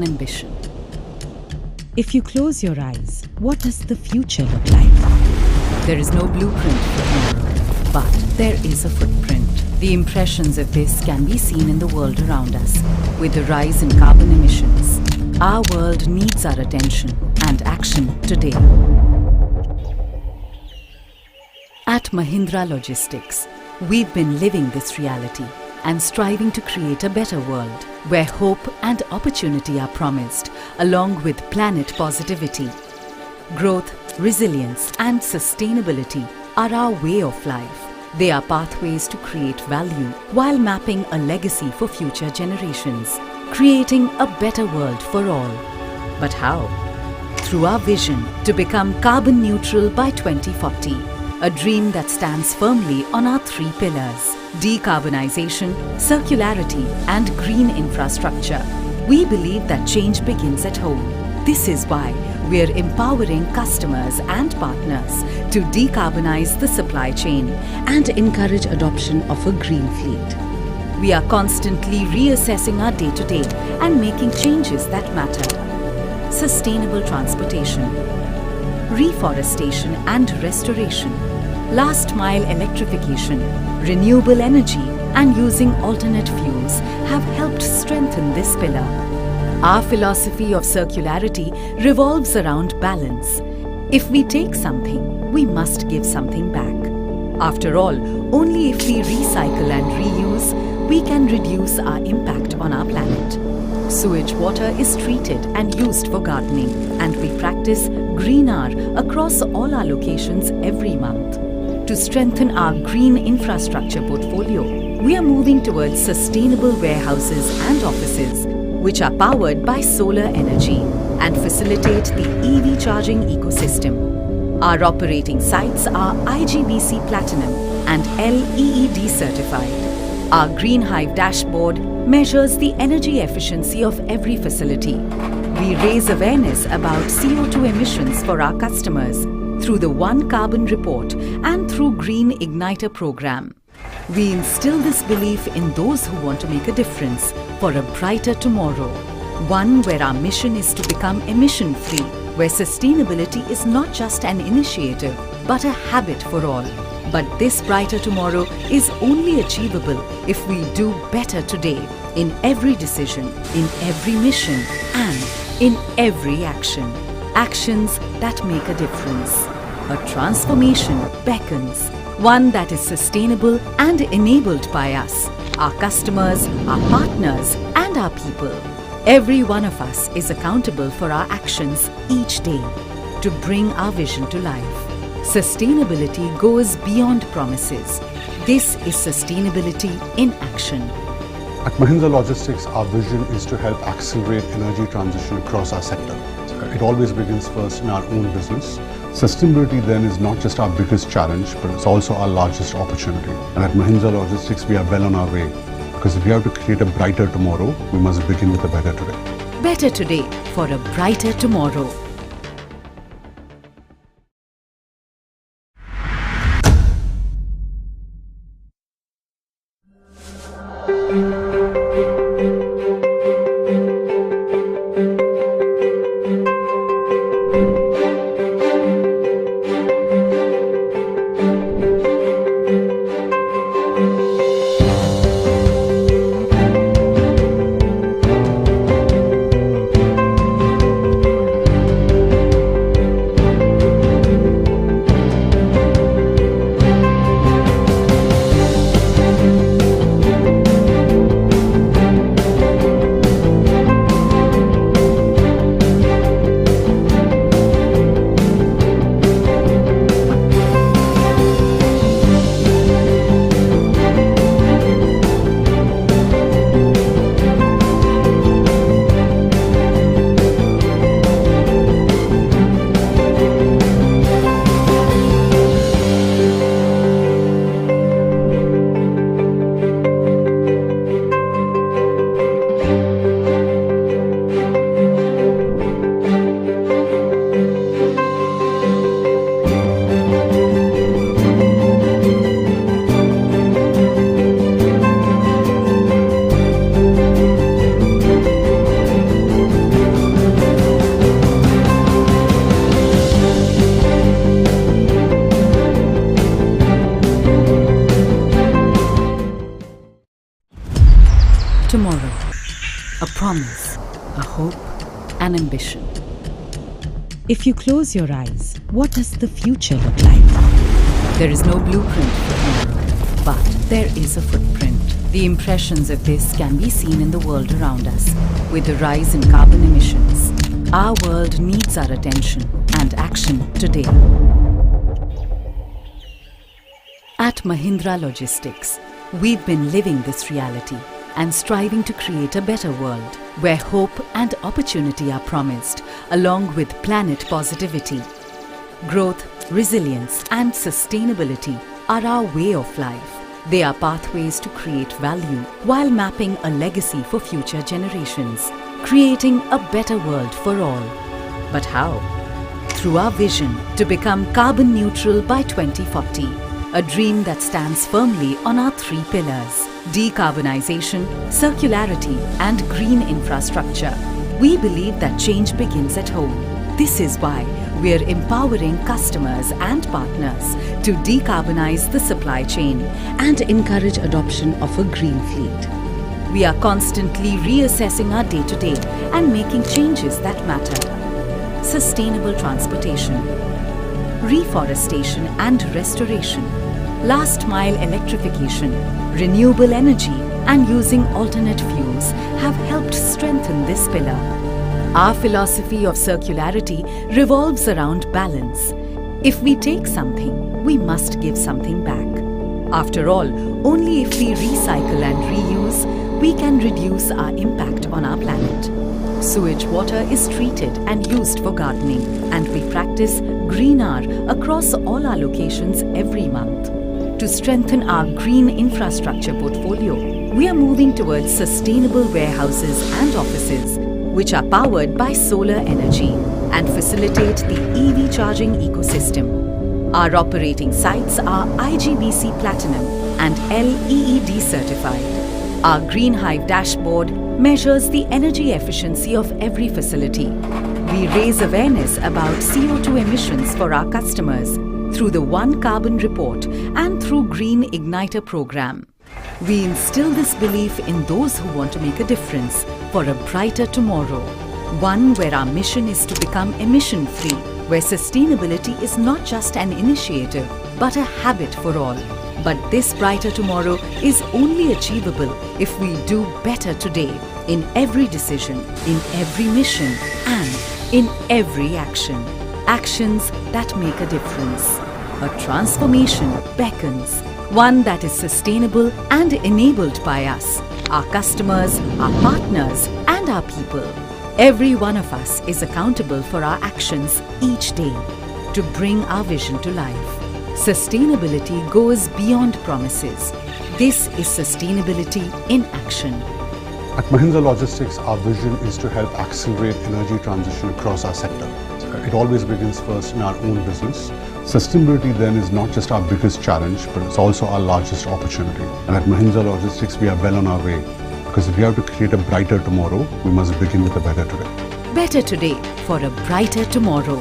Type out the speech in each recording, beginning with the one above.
one ambition. If you close your eyes, what does the future look like? There is no blueprint for tomorrow, but there is a footprint. The impressions of this can be seen in the world around us. With the rise in carbon emissions, our world needs our attention and action today. At Mahindra Logistics, we've been living this reality and striving to create a better world where hope and opportunity are promised, along with planet positivity. Growth, resilience and sustainability are our way of life. They are pathways to create value while mapping a legacy for future generations, creating a better world for all. But how? Through our vision to become carbon neutral by 2040, a dream that stands firmly on our three pillars: decarbonization, circularity and green infrastructure. We believe that change begins at home. This is why we are empowering customers and partners to decarbonize the supply chain and encourage adoption of a green fleet. We are constantly reassessing our day-to-day and making changes that matter. Sustainable transportation, reforestation and restoration, last mile electrification, renewable energy and using alternate fuels have helped strengthen this pillar. Our philosophy of circularity revolves around balance. If we take something, we must give something back. After all, only if we recycle and reuse, we can reduce our impact on our planet. Sewage water is treated and used for gardening, and we practice Green Hour across all our locations every month. To strengthen our green infrastructure portfolio, we are moving towards sustainable warehouses and offices, which are powered by solar energy and facilitate the EV charging ecosystem. Our operating sites are IGBC Platinum and LEED certified. Our Green Hive dashboard measures the energy efficiency of every facility. We raise awareness about CO2 emissions for our customers through the One Carbon Report and through Green Igniter program. We instill this belief in those who want to make a difference for a brighter tomorrow. One where our mission is to become emission-free, where sustainability is not just an initiative, but a habit for all. But this brighter tomorrow is only achievable if we do better today, in every decision, in every mission, and in every action. Actions that make a difference. A transformation beckons, one that is sustainable and enabled by us, our customers, our partners, and our people. Every one of us is accountable for our actions each day to bring our vision to life. Sustainability goes beyond promises. This is sustainability in action. At Mahindra Logistics, our vision is to help accelerate energy transition across our sector. It always begins first in our own business. Sustainability then is not just our biggest challenge, but it's also our largest opportunity. And at Mahindra Logistics, we are well on our way. Because if we have to create a brighter tomorrow, we must begin with a better today. Better today for a brighter tomorrow. ambition. If you close your eyes, what does the future look like? There is no blueprint for tomorrow, but there is a footprint. The impressions of this can be seen in the world around us. With the rise in carbon emissions, our world needs our attention and action today. At Mahindra Logistics, we've been living this reality and striving to create a better world where hope and opportunity are promised, along with planet positivity. Growth, resilience, and sustainability are our way of life. They are pathways to create value while mapping a legacy for future generations, creating a better world for all. But how? Through our vision to become carbon neutral by 2040, a dream that stands firmly on our three pillars: decarbonization, circularity, and green infrastructure. We believe that change begins at home. This is why we are empowering customers and partners to decarbonize the supply chain and encourage adoption of a green fleet. We are constantly reassessing our day-to-day and making changes that matter. Sustainable transportation, reforestation and restoration, last mile electrification, renewable energy, and using alternate fuels have helped strengthen this pillar. Our philosophy of circularity revolves around balance. If we take something, we must give something back. After all, only if we recycle and reuse, we can reduce our impact on our planet. Sewage water is treated and used for gardening, and we practice Green Hour across all our locations every month. To strengthen our green infrastructure portfolio, we are moving towards sustainable warehouses and offices, which are powered by solar energy and facilitate the EV charging ecosystem. Our operating sites are IGBC Platinum and LEED certified. Our Green Hive dashboard measures the energy efficiency of every facility. We raise awareness about CO2 emissions for our customers through the One Carbon Report and through Green Igniter program. We instill this belief in those who want to make a difference for a brighter tomorrow. One where our mission is to become emission-free, where sustainability is not just an initiative, but a habit for all. But this brighter tomorrow is only achievable if we do better today, in every decision, in every mission, and in every action. Actions that make a difference. A transformation beckons, one that is sustainable and enabled by us, our customers, our partners, and our people. Every one of us is accountable for our actions each day to bring our vision to life. Sustainability goes beyond promises. This is sustainability in action. At Mahindra Logistics, our vision is to help accelerate energy transition across our sector. It always begins first in our own business. Sustainability then is not just our biggest challenge, but it's also our largest opportunity. And at Mahindra Logistics, we are well on our way. Because if we have to create a brighter tomorrow, we must begin with a better today. Better today for a brighter tomorrow.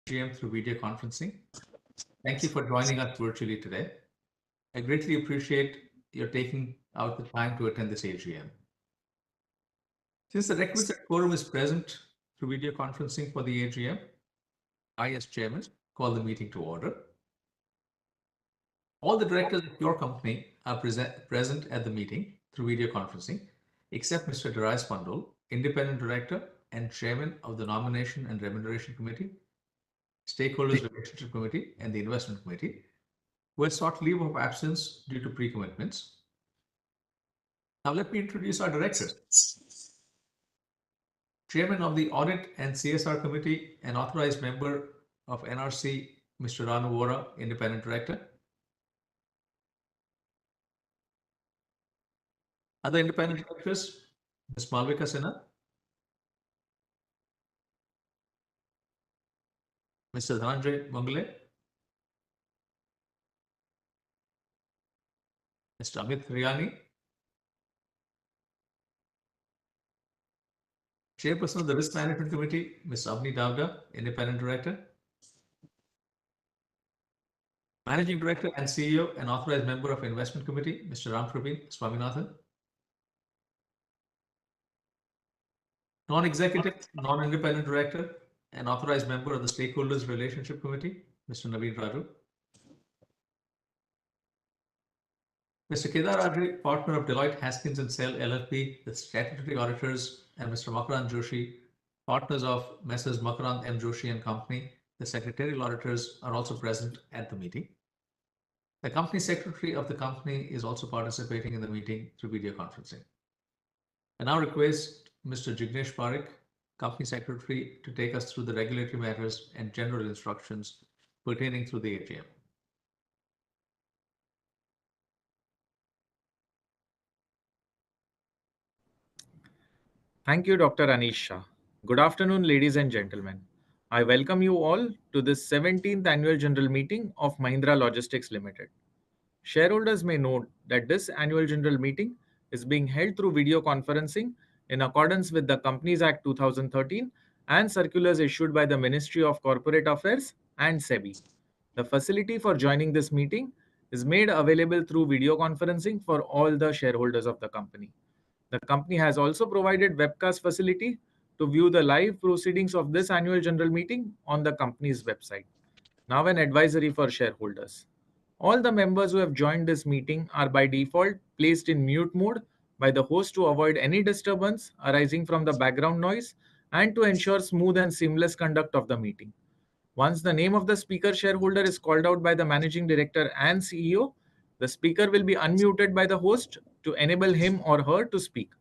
AGM through video conferencing. Thank you for joining us virtually today. I greatly appreciate your taking out the time to attend this AGM. Since the requisite quorum is present through video conferencing for the AGM, I, as chairman, call the meeting to order. All the directors of your company are present at the meeting through video conferencing, except Mr. Darius Pandol, independent director and chairman of the Nomination and Remuneration Committee, Stakeholders Relationship Committee, and the Investment Committee, who has sought leave of absence due to pre-commitments. Now let me introduce our directors. Chairman of the Audit and CSR Committee and authorized member of NRC, Mr. Ranu Vora, independent director. Other independent directors, Ms. Malvika Sinha, Mr. Dhananjay Mangale, Mr. Amit Riyani, Chairperson of the Risk Management Committee, Ms. Avni Davda, independent director. Managing Director and CEO and authorized member of Investment Committee, Mr. Ram Praveen Swaminathan. Non-executive, non-independent director and authorized member of the Stakeholders Relationship Committee, Mr. Naveen Raju. Mr. Kedar Adri, partner of Deloitte Haskins and Sell LLP, the statutory auditors, and Mr. Makarand Joshi, partners of Messrs. Makarand M. Joshi and Company, the secretarial auditors, are also present at the meeting. The company secretary of the company is also participating in the meeting through video conferencing. I now request Mr. Jignesh Parekh, company secretary, to take us through the regulatory matters and general instructions pertaining through the AGM. Thank you, Dr. Anish Shah. Good afternoon, ladies and gentlemen. I welcome you all to this 17th Annual General Meeting of Mahindra Logistics Limited. Shareholders may note that this Annual General Meeting is being held through video conferencing in accordance with the Companies Act 2013 and circulars issued by the Ministry of Corporate Affairs and SEBI. The facility for joining this meeting is made available through video conferencing for all the shareholders of the company. The company has also provided webcast facility to view the live proceedings of this annual general meeting on the company's website. Now an advisory for shareholders. All the members who have joined this meeting are by default placed in mute mode by the host to avoid any disturbance arising from the background noise and to ensure smooth and seamless conduct of the meeting. Once the name of the speaker shareholder is called out by the managing director and CEO, the speaker will be unmuted by the host to enable him or her to speak.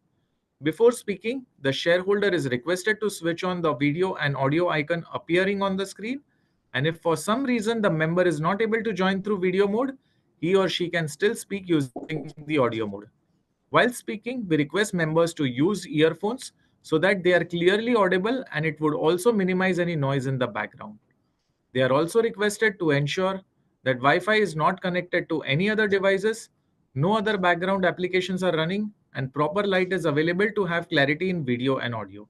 Before speaking, the shareholder is requested to switch on the video and audio icon appearing on the screen. And if for some reason the member is not able to join through video mode, he or she can still speak using the audio mode. While speaking, we request members to use earphones so that they are clearly audible and it would also minimize any noise in the background. They are also requested to ensure that Wi-Fi is not connected to any other devices, no other background applications are running, and proper light is available to have clarity in video and audio.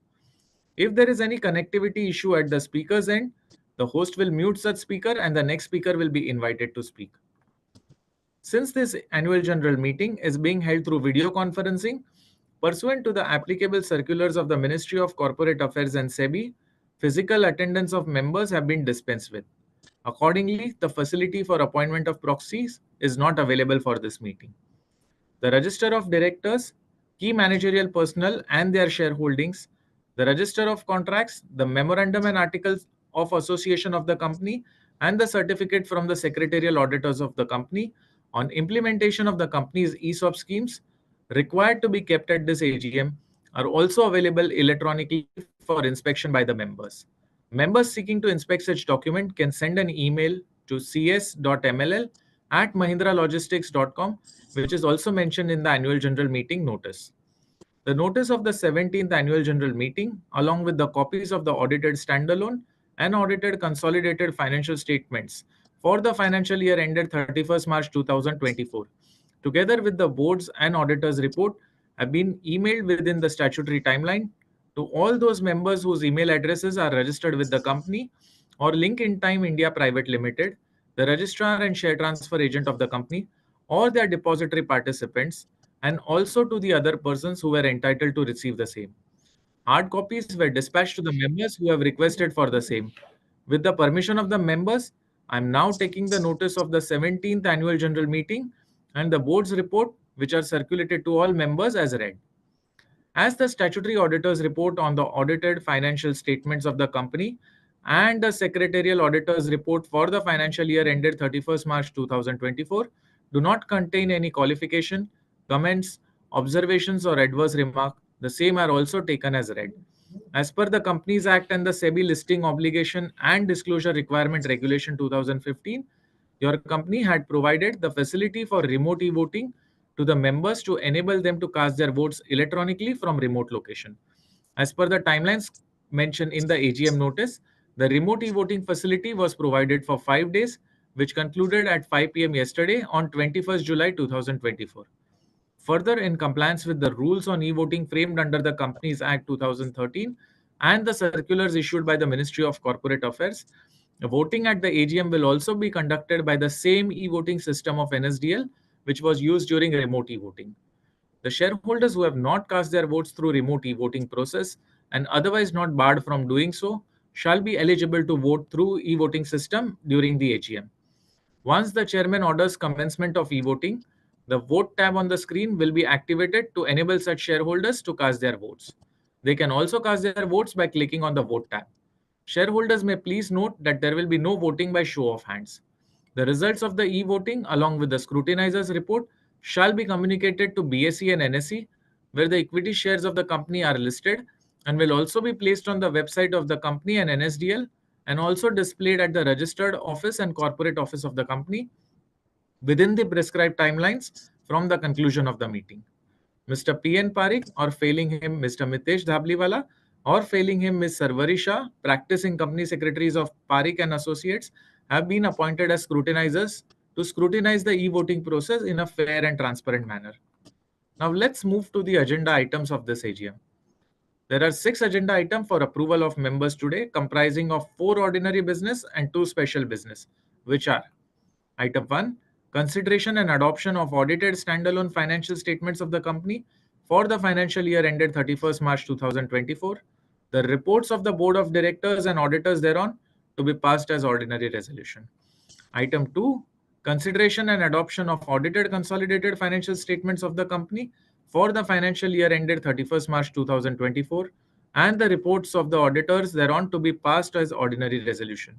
If there is any connectivity issue at the speaker's end, the host will mute such speaker and the next speaker will be invited to speak. Since this annual general meeting is being held through video conferencing, pursuant to the applicable circulars of the Ministry of Corporate Affairs and SEBI, physical attendance of members have been dispensed with. Accordingly, the facility for appointment of proxies is not available for this meeting. The register of directors, key managerial personnel and their shareholdings, the register of contracts, the memorandum and articles of association of the company, and the certificate from the secretarial auditors of the company on implementation of the company's ESOP schemes required to be kept at this AGM are also available electronically for inspection by the members. Members seeking to inspect such document can send an email to cs.mll@mahindralogistics.com, which is also mentioned in the annual general meeting notice. The notice of the 17th annual general meeting, along with the copies of the audited standalone and audited consolidated financial statements for the financial year ended 31st March 2024, together with the board's and auditors' report, have been emailed within the statutory timeline to all those members whose email addresses are registered with the company or Link in Time India Private Limited, the registrar and share transfer agent of the company, or their depository participants, and also to the other persons who were entitled to receive the same. Hard copies were dispatched to the members who have requested for the same. With the permission of the members, I am now taking the notice of the 17th Annual General Meeting and the board's report, which are circulated to all members, as read. As the statutory auditors report on the audited financial statements of the company and the secretarial auditor's report for the financial year ended 31st March 2024 do not contain any qualification, comments, observations, or adverse remark, the same are also taken as read. As per the Companies Act and the SEBI Listing Obligation and Disclosure Requirement Regulation 2015, your company had provided the facility for remote e-voting to the members to enable them to cast their votes electronically from remote location. As per the timelines mentioned in the AGM notice, the remote e-voting facility was provided for 5 days, which concluded at 5 p.m. yesterday on 21st July 2024. Further, in compliance with the rules on e-voting framed under the Companies Act 2013 and the circulars issued by the Ministry of Corporate Affairs, voting at the AGM will also be conducted by the same e-voting system of NSDL, which was used during remote e-voting. The shareholders who have not cast their votes through remote e-voting process and otherwise not barred from doing so shall be eligible to vote through e-voting system during the AGM. Once the chairman orders commencement of e-voting, the vote tab on the screen will be activated to enable such shareholders to cast their votes. They can also cast their votes by clicking on the vote tab. Shareholders may please note that there will be no voting by show of hands. The results of the e-voting along with the scrutinizer's report shall be communicated to BSE and NSE, where the equity shares of the company are listed, and will also be placed on the website of the company and NSDL, and also displayed at the registered office and corporate office of the company within the prescribed timelines from the conclusion of the meeting. Mr. P.N. Parikh, or failing him Mr. Mitesh Dhabliwala, or failing him Ms. Sarvari Shah, practicing company secretaries of Parikh and Associates, have been appointed as scrutinizers to scrutinize the e-voting process in a fair and transparent manner. Now let's move to the agenda items of this AGM. There are 6 agenda items for approval of members today, comprising of 4 ordinary business and 2 special business, which are: Item 1, consideration and adoption of audited standalone financial statements of the company for the financial year ended 31st March 2024, the reports of the board of directors and auditors thereon, to be passed as ordinary resolution. Item 2, consideration and adoption of audited consolidated financial statements of the company for the financial year ended 31st March 2024 and the reports of the auditors thereon, to be passed as ordinary resolution.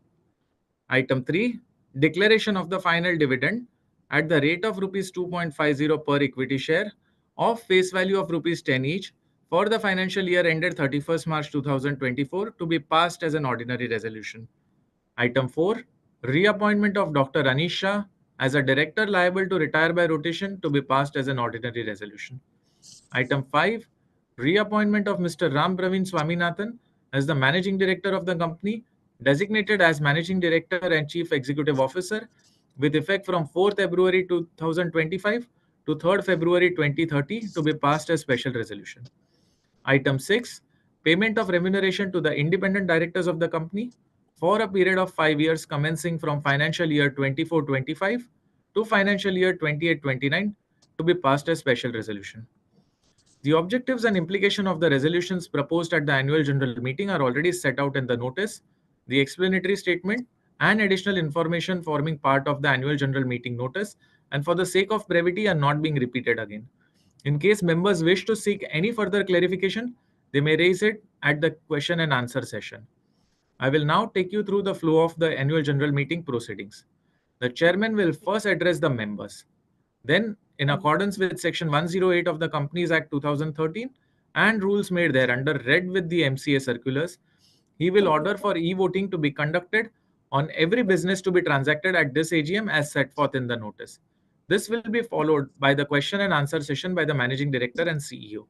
Item 3, declaration of the final dividend at the rate of rupees 2.50 per equity share of face value of rupees 10 each for the financial year ended 31st March 2024, to be passed as an ordinary resolution. Item 4, reappointment of Dr. Anish Shah as a director liable to retire by rotation, to be passed as an ordinary resolution. Item 5, reappointment of Mr. Ram Praveen Swaminathan as the Managing Director of the company, designated as Managing Director and Chief Executive Officer, with effect from 4th February 2025 to 3rd February 2030, to be passed as special resolution. Item 6, payment of remuneration to the independent directors of the company for a period of 5 years commencing from financial year 24-25 to financial year 28-29, to be passed as special resolution. The objectives and implication of the resolutions proposed at the annual general meeting are already set out in the notice, the explanatory statement, and additional information forming part of the annual general meeting notice, and for the sake of brevity are not being repeated again. In case members wish to seek any further clarification, they may raise it at the question and answer session. I will now take you through the flow of the annual general meeting proceedings. The chairman will first address the members. Then, in accordance with Section 108 of the Companies Act 2013 and rules made thereunder read with the MCA circulars, he will order for e-voting to be conducted on every business to be transacted at this AGM as set forth in the notice. This will be followed by the question and answer session by the Managing Director and CEO.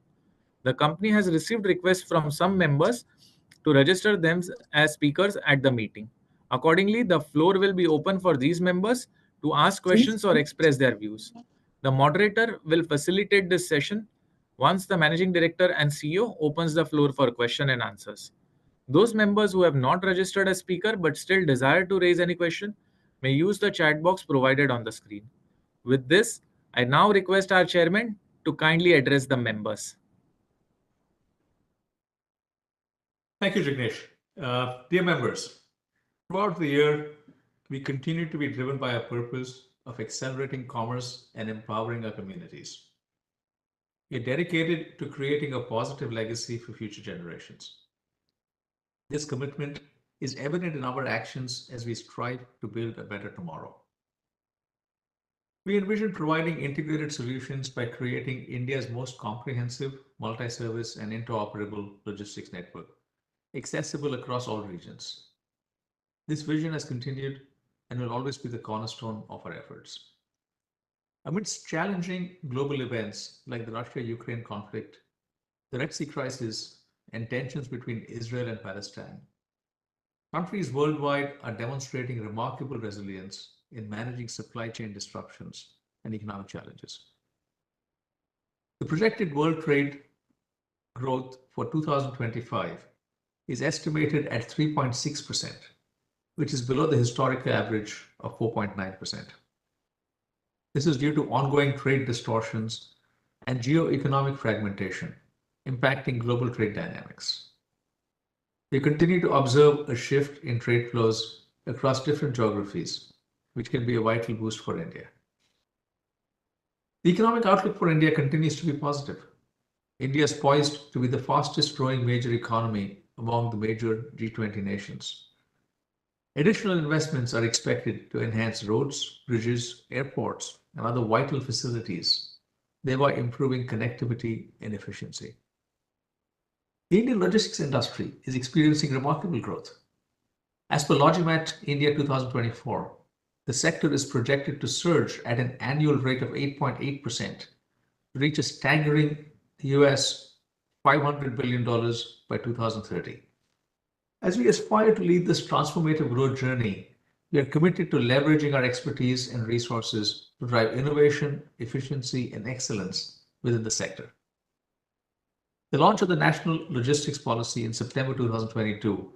The company has received requests from some members to register them as speakers at the meeting. Accordingly, the floor will be open for these members to ask questions or express their views. The moderator will facilitate this session once the Managing Director and CEO opens the floor for question and answers. Those members who have not registered as speaker but still desire to raise any question may use the chat box provided on the screen. With this, I now request our chairman to kindly address the members. Thank you, Jignesh. Dear members, throughout the year, we continue to be driven by a purpose of accelerating commerce and empowering our communities. We are dedicated to creating a positive legacy for future generations. This commitment is evident in our actions as we strive to build a better tomorrow. We envision providing integrated solutions by creating India's most comprehensive, multi-service, and interoperable logistics network, accessible across all regions. This vision has continued and will always be the cornerstone of our efforts. Amidst challenging global events like the Russia-Ukraine conflict, the Red Sea crisis, and tensions between Israel and Palestine, countries worldwide are demonstrating remarkable resilience in managing supply chain disruptions and economic challenges. The projected world trade growth for 2025 is estimated at 3.6%, which is below the historical average of 4.9%. This is due to ongoing trade distortions and geo-economic fragmentation impacting global trade dynamics. We continue to observe a shift in trade flows across different geographies, which can be a vital boost for India. The economic outlook for India continues to be positive. India is poised to be the fastest growing major economy among the major G20 nations. Additional investments are expected to enhance roads, bridges, airports, and other vital facilities, thereby improving connectivity and efficiency. The Indian logistics industry is experiencing remarkable growth. As per Logimat India 2024, the sector is projected to surge at an annual rate of 8.8% to reach a staggering US $500 billion by 2030. As we aspire to lead this transformative growth journey, we are committed to leveraging our expertise and resources to drive innovation, efficiency, and excellence within the sector. The launch of the National Logistics Policy in September 2022,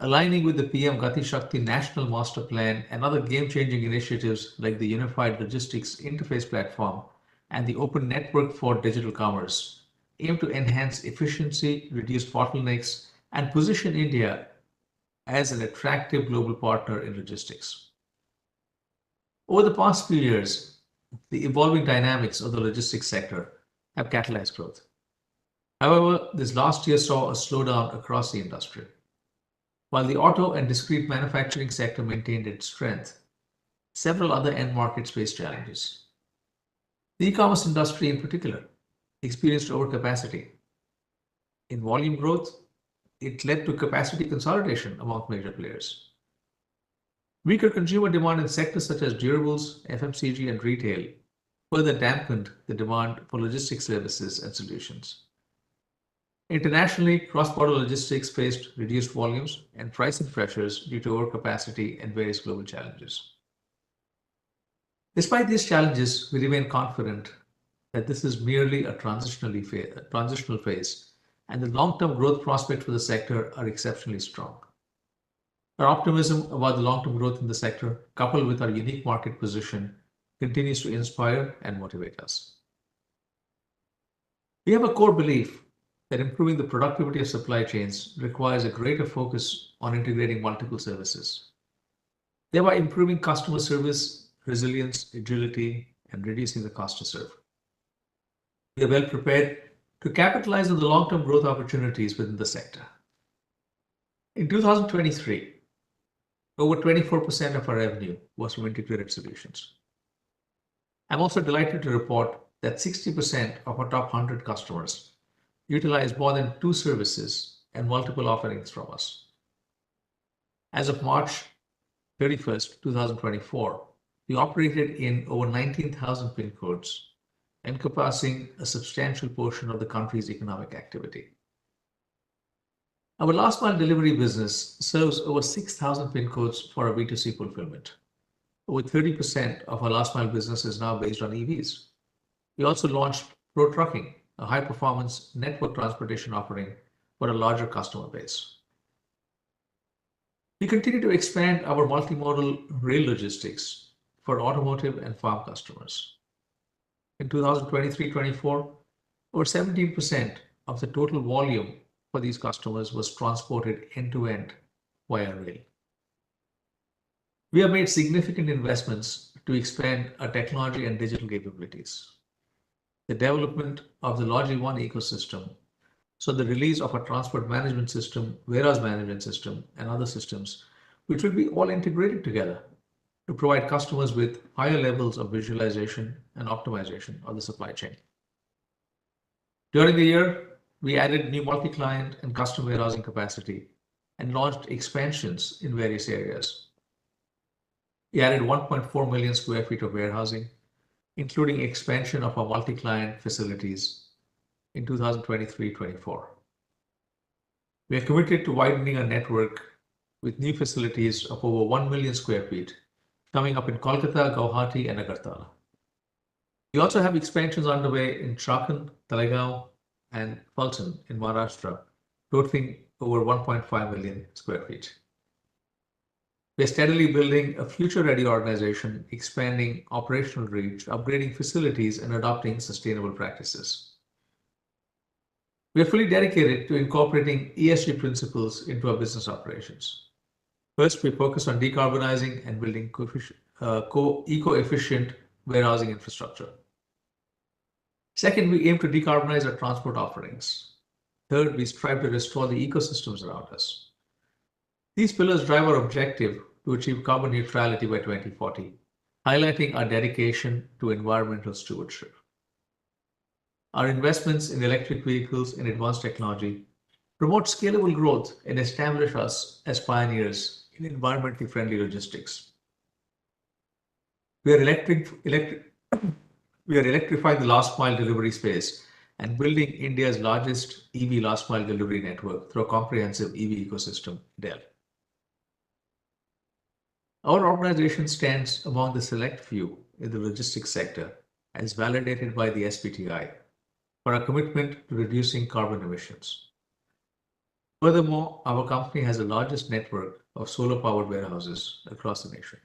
aligning with the PM Gati Shakti National Master Plan and other game-changing initiatives like the Unified Logistics Interface Platform and the Open Network for Digital Commerce, aim to enhance efficiency, reduce bottlenecks, and position India as an attractive global partner in logistics. Over the past few years, the evolving dynamics of the logistics sector have catalyzed growth. However, this last year saw a slowdown across the industry. While the auto and discrete manufacturing sector maintained its strength, several other end markets faced challenges. The e-commerce industry in particular experienced overcapacity. In volume growth, it led to capacity consolidation among major players. Weaker consumer demand in sectors such as durables, FMCG, and retail further dampened the demand for logistics services and solutions. Internationally, cross-border logistics faced reduced volumes and pricing pressures due to overcapacity and various global challenges. Despite these challenges, we remain confident that this is merely a transitional phase, and the long-term growth prospects for the sector are exceptionally strong. Our optimism about the long-term growth in the sector, coupled with our unique market position, continues to inspire and motivate us. We have a core belief that improving the productivity of supply chains requires a greater focus on integrating multiple services, thereby improving customer service, resilience, agility, and reducing the cost to serve. We are well prepared to capitalize on the long-term growth opportunities within the sector. In 2023, over 24% of our revenue was from integrated solutions. I'm also delighted to report that 60% of our top 100 customers utilize more than 2 services and multiple offerings from us. As of March 31st, 2024, we operated in over 19,000 PIN codes, encompassing a substantial portion of the country's economic activity. Our last mile delivery business serves over 6,000 PIN codes for our B2C fulfillment. Over 30% of our last mile business is now based on EVs. We also launched Pro Trucking, a high performance network transportation offering for a larger customer base. We continue to expand our multimodal rail logistics for automotive and farm customers. In 2023-24, over 17% of the total volume for these customers was transported end-to-end via rail. We have made significant investments to expand our technology and digital capabilities. The development of the Logi One ecosystem, so the release of a transport management system, warehouse management system, and other systems, which will be all integrated together to provide customers with higher levels of visualization and optimization of the supply chain. During the year, we added new multi-client and custom warehousing capacity and launched expansions in various areas. We added 1.4 million square feet of warehousing, including expansion of our multi-client facilities in 2023-24. We are committed to widening our network with new facilities of over 1 million square feet coming up in Kolkata, Guwahati, and Agartala. We also have expansions underway in Chakan, Talegaon, and Fulton in Maharashtra, totaling over 1.5 million square feet. We are steadily building a future-ready organization, expanding operational reach, upgrading facilities, and adopting sustainable practices. We are fully dedicated to incorporating ESG principles into our business operations. First, we focus on decarbonizing and building eco-efficient warehousing infrastructure. Second, we aim to decarbonize our transport offerings. Third, we strive to restore the ecosystems around us. These pillars drive our objective to achieve carbon neutrality by 2040, highlighting our dedication to environmental stewardship. Our investments in electric vehicles and advanced technology promote scalable growth and establish us as pioneers in environmentally friendly logistics. We are electrifying the last mile delivery space and building India's largest EV last mile delivery network through a comprehensive EV ecosystem, DEL. Our organization stands among the select few in the logistics sector as validated by the SBTi for our commitment to reducing carbon emissions. Furthermore, our company has the largest network of solar-powered warehouses across the nation.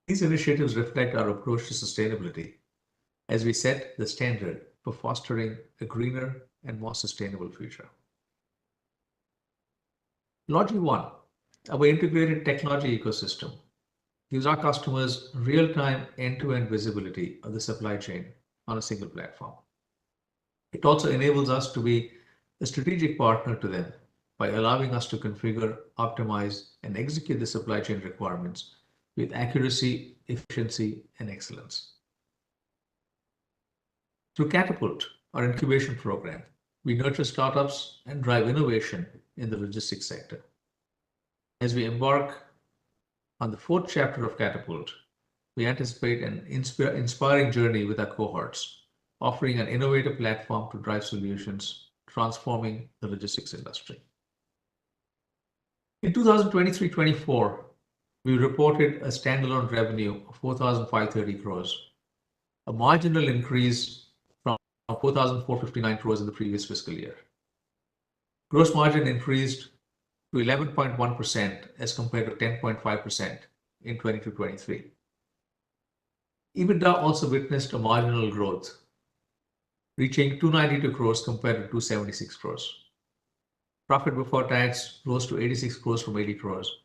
These initiatives reflect our approach to sustainability as we set the standard for fostering a greener and more sustainable future. Logi One, our integrated technology ecosystem, gives our customers real-time end-to-end visibility of the supply chain on a single platform. It also enables us to be a strategic partner to them by allowing us to configure, optimize, and execute the supply chain requirements with accuracy, efficiency, and excellence. Through Catapult, our incubation program, we nurture startups and drive innovation in the logistics sector. As we embark on the fourth chapter of Catapult, we anticipate an inspiring journey with our cohorts, offering an innovative platform to drive solutions, transforming the logistics industry. In 2023-24, we reported a standalone revenue of 4,530 crores, a marginal increase from 4,459 crores in the previous fiscal year. Gross margin increased to 11.1% as compared to 10.5% in 22-23. EBITDA also witnessed a marginal growth, reaching 292 crores compared to 276 crores. Profit before tax rose to 86 crores from 80 crores,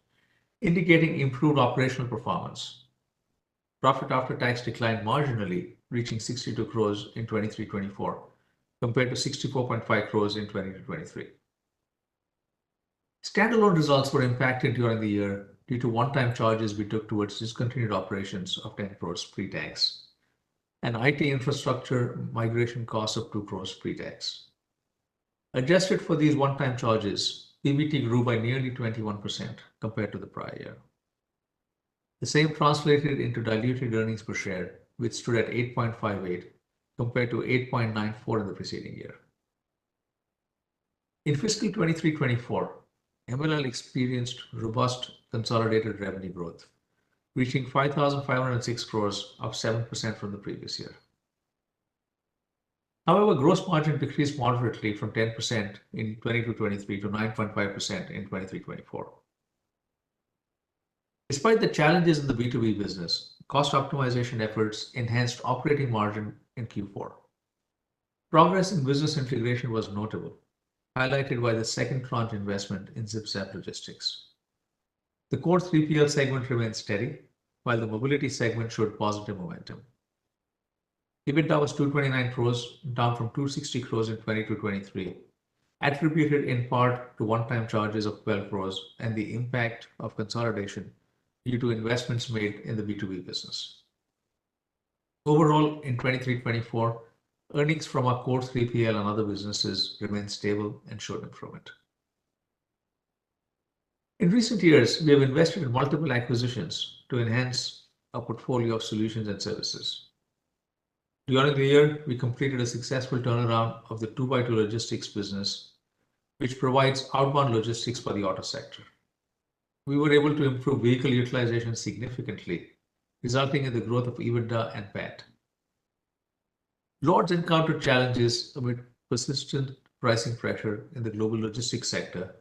indicating improved operational performance. Profit after tax declined marginally, reaching 62 crores in 23-24 compared to 64.5 crores in 22-23. Standalone results were impacted during the year due to one-time charges we took towards discontinued operations of 10 crores pre-tax and IT infrastructure migration costs of 2 crores pre-tax. Adjusted for these one-time charges, PBT grew by nearly 21% compared to the prior year. The same translated into diluted earnings per share, which stood at 8.58 compared to 8.94 in the preceding year. In fiscal 23-24, MLL experienced robust consolidated revenue growth, reaching 5,506 crores, up 7% from the previous year. However, gross margin decreased moderately from 10% in 22-23 to 9.5% in 23-24. Despite the challenges in the B2B business, cost optimization efforts enhanced operating margin in Q4. Progress in business integration was notable, highlighted by the second tranche investment in ZipZap Logistics. The core 3PL segment remained steady, while the mobility segment showed positive momentum. EBITDA was 229 crores, down from 260 crores in 22-23, attributed in part to one-time charges of 12 crores and the impact of consolidation due to investments made in the B2B business. Overall, in 23-24, earnings from our core 3PL and other businesses remained stable and showed improvement. In recent years, we have invested in multiple acquisitions to enhance our portfolio of solutions and services. During the year, we completed a successful turnaround of the 2x2 logistics business, which provides outbound logistics for the auto sector. We were able to improve vehicle utilization significantly, resulting in the growth of EBITDA and PAT. Lords encountered challenges amid persistent pricing pressure in the global logistics sector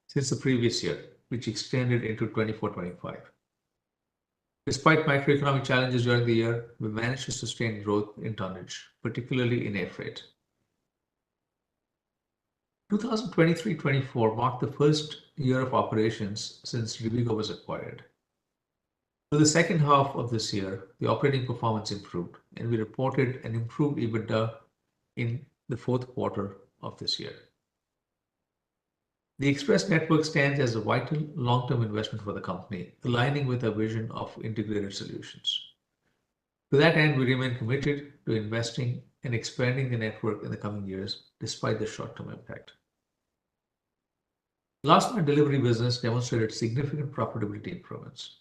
since the previous year, which extended into 24-25. Despite macroeconomic challenges during the year, we managed to sustain growth in tonnage, particularly in air freight. 2023-24 marked the first year of operations since Rivigo was acquired. For the second half of this year, the operating performance improved, and we reported an improved EBITDA in the fourth quarter of this year. The Express network stands as a vital long-term investment for the company, aligning with our vision of integrated solutions. To that end, we remain committed to investing and expanding the network in the coming years, despite the short-term impact. Last mile delivery business demonstrated significant profitability improvements.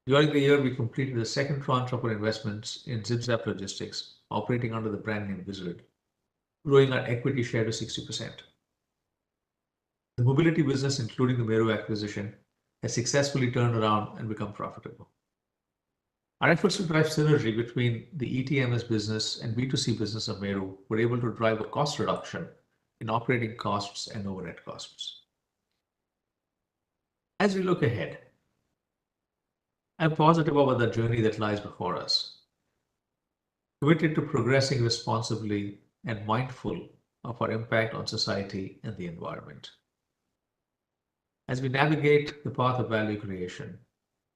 During the year, we completed the second tranche of our investments in ZipZap Logistics, operating under the brand name Visit, growing our equity share to 60%. The mobility business, including the Meru acquisition, has successfully turned around and become profitable. Our efforts to drive synergy between the ETMS business and B2C business of Meru were able to drive a cost reduction in operating costs and overhead costs. As we look ahead, I'm positive about the journey that lies before us, committed to progressing responsibly and mindful of our impact on society and the environment. As we navigate the path of value creation,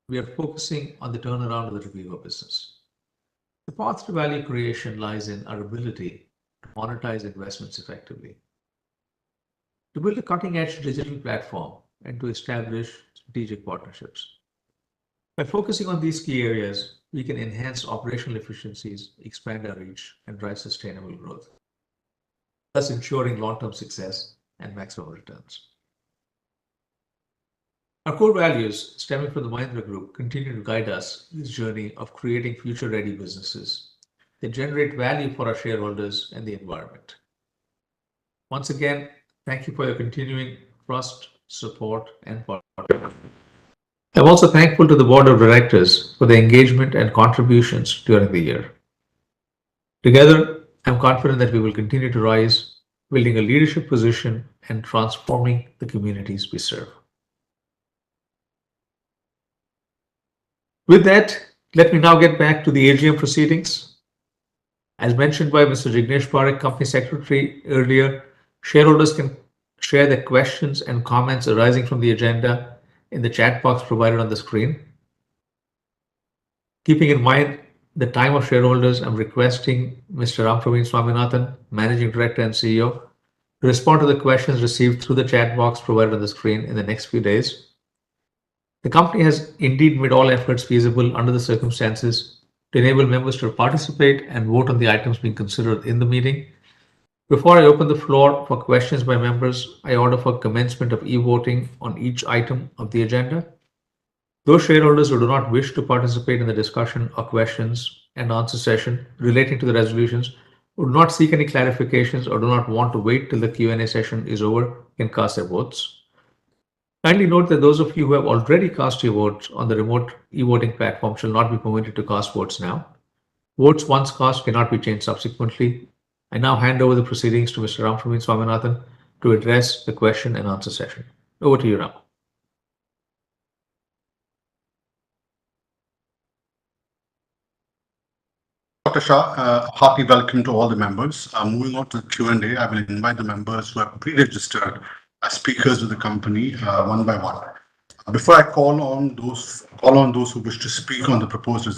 we are focusing on the turnaround of the Rivigo business. The path to value creation lies in our ability to monetize investments effectively, to build a cutting-edge digital platform, and to establish strategic partnerships. By focusing on these key areas, we can enhance operational efficiencies, expand our reach, and drive sustainable growth, thus ensuring long-term success and maximum returns. Our core values, stemming from the Mahindra Group, continue to guide us in this journey of creating future-ready businesses that generate value for our shareholders and the environment. Once again, thank you for your continuing trust, support, and partnership. I'm also thankful to the Board of Directors for their engagement and contributions during the year. Together, I'm confident that we will continue to rise, building a leadership position and transforming the communities we serve. With that, let me now get back to the AGM proceedings. As mentioned by Mr. Jignesh Parekh, Company Secretary, earlier, shareholders can share their questions and comments arising from the agenda in the chat box provided on the screen. Keeping in mind the time of shareholders, I'm requesting Mr. Rampraveen Swaminathan, Managing Director and CEO, to respond to the questions received through the chat box provided on the screen in the next few days. The company has indeed made all efforts feasible under the circumstances to enable members to participate and vote on the items being considered in the meeting. Before I open the floor for questions by members, I order for commencement of e-voting on each item of the agenda. Those shareholders who do not wish to participate in the discussion or questions and answer session relating to the resolutions, who do not seek any clarifications or do not want to wait till the Q&A session is over, can cast their votes. Kindly note that those of you who have already cast your votes on the remote e-voting platform shall not be permitted to cast votes now. Votes once cast cannot be changed subsequently. I now hand over the proceedings to Mr. Rampraveen Swaminathan to address the question and answer session. Over to you, Ram. Dr. Shah, hearty welcome to all the members. Moving on to the Q&A, I will invite the members who have pre-registered as speakers with the company one by one. Before I call on those who wish to speak on the proposed